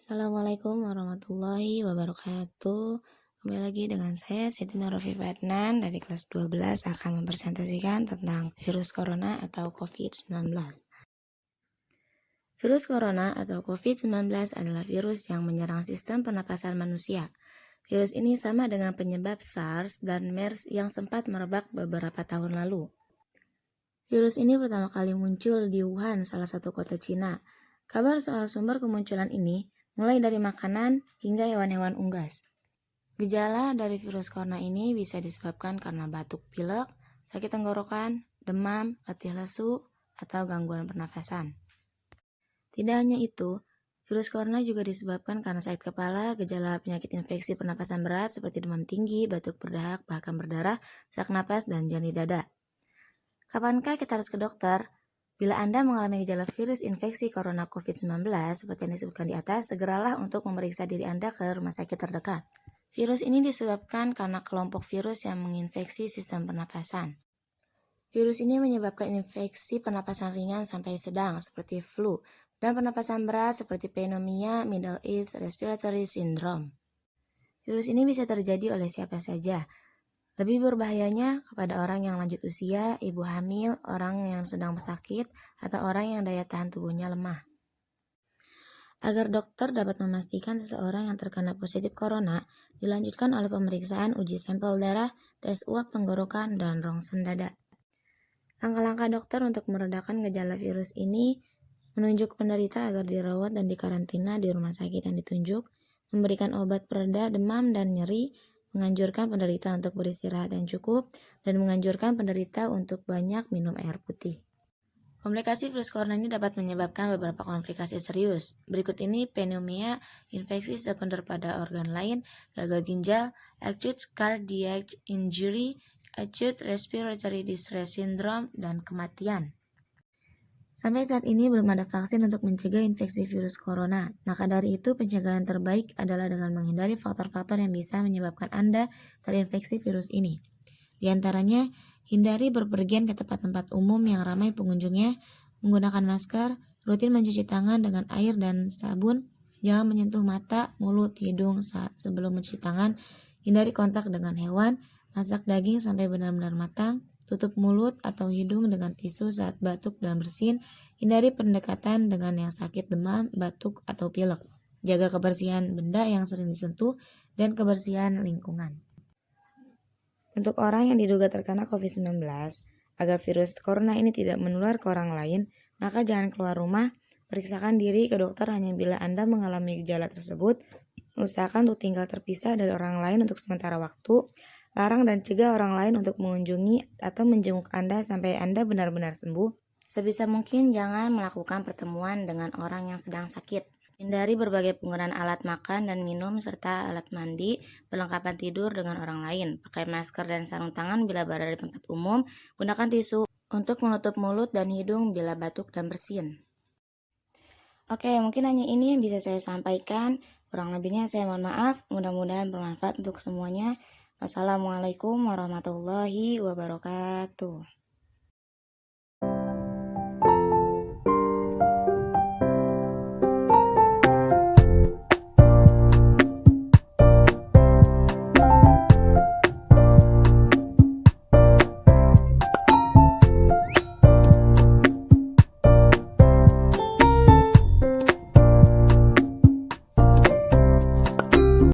Assalamualaikum warahmatullahi wabarakatuh. Kembali lagi dengan saya Siti Nurhafifah Adnan dari kelas 12 akan mempresentasikan tentang virus corona atau COVID-19. Virus corona atau COVID-19 adalah virus yang menyerang sistem pernapasan manusia. Virus ini sama dengan penyebab SARS dan MERS yang sempat merebak beberapa tahun lalu. Virus ini pertama kali muncul di Wuhan, salah satu kota Cina. Kabar soal sumber kemunculan ini mulai dari makanan hingga hewan-hewan unggas. Gejala dari virus corona ini bisa disebabkan karena batuk pilek, sakit tenggorokan, demam, letih lesu, atau gangguan pernafasan. Tidak hanya itu, virus corona juga disebabkan karena sakit kepala, gejala penyakit infeksi pernapasan berat seperti demam tinggi, batuk berdahak, bahkan berdarah, sesak napas, dan nyeri dada. Kapankah kita harus ke dokter? Bila Anda mengalami gejala virus infeksi corona COVID-19 seperti yang disebutkan di atas, segeralah untuk memeriksa diri Anda ke rumah sakit terdekat. Virus ini disebabkan karena kelompok virus yang menginfeksi sistem pernapasan. Virus ini menyebabkan infeksi pernapasan ringan sampai sedang seperti flu dan pernapasan berat seperti pneumonia, Middle East Respiratory Syndrome. Virus ini bisa terjadi oleh siapa saja. Lebih berbahayanya kepada orang yang lanjut usia, ibu hamil, orang yang sedang sakit, atau orang yang daya tahan tubuhnya lemah. Agar dokter dapat memastikan seseorang yang terkena positif corona, dilanjutkan oleh pemeriksaan uji sampel darah, tes uap tenggorokan, dan rongsen dada. Langkah-langkah dokter untuk meredakan gejala virus ini menunjuk penderita agar dirawat dan dikarantina di rumah sakit yang ditunjuk, memberikan obat pereda demam dan nyeri, menganjurkan penderita untuk beristirahat yang cukup, dan menganjurkan penderita untuk banyak minum air putih. Komplikasi virus corona ini dapat menyebabkan beberapa komplikasi serius. Berikut ini pneumonia, infeksi sekunder pada organ lain, gagal ginjal, acute cardiac injury, acute respiratory distress syndrome, dan kematian. Sampai saat ini belum ada vaksin untuk mencegah infeksi virus corona. Maka dari itu, pencegahan terbaik adalah dengan menghindari faktor-faktor yang bisa menyebabkan Anda terinfeksi virus ini. Di antaranya, hindari berpergian ke tempat-tempat umum yang ramai pengunjungnya, menggunakan masker, rutin mencuci tangan dengan air dan sabun, jangan menyentuh mata, mulut, hidung sebelum mencuci tangan, hindari kontak dengan hewan, masak daging sampai benar-benar matang, tutup mulut atau hidung dengan tisu saat batuk dan bersin, hindari pendekatan dengan yang sakit demam, batuk, atau pilek. Jaga kebersihan benda yang sering disentuh dan kebersihan lingkungan. Untuk orang yang diduga terkena COVID-19, agar virus corona ini tidak menular ke orang lain, maka jangan keluar rumah, periksakan diri ke dokter hanya bila Anda mengalami gejala tersebut, usahakan untuk tinggal terpisah dari orang lain untuk sementara waktu, larang dan cegah orang lain untuk mengunjungi atau menjenguk Anda sampai Anda benar-benar sembuh. Sebisa mungkin jangan melakukan pertemuan dengan orang yang sedang sakit. Hindari berbagai penggunaan alat makan dan minum serta alat mandi, perlengkapan tidur dengan orang lain. Pakai masker dan sarung tangan bila berada di tempat umum. Gunakan tisu untuk menutup mulut dan hidung bila batuk dan bersin. Oke, mungkin hanya ini yang bisa saya sampaikan. Kurang lebihnya saya mohon maaf. Mudah-mudahan bermanfaat untuk semuanya. Wassalamualaikum warahmatullahi wabarakatuh.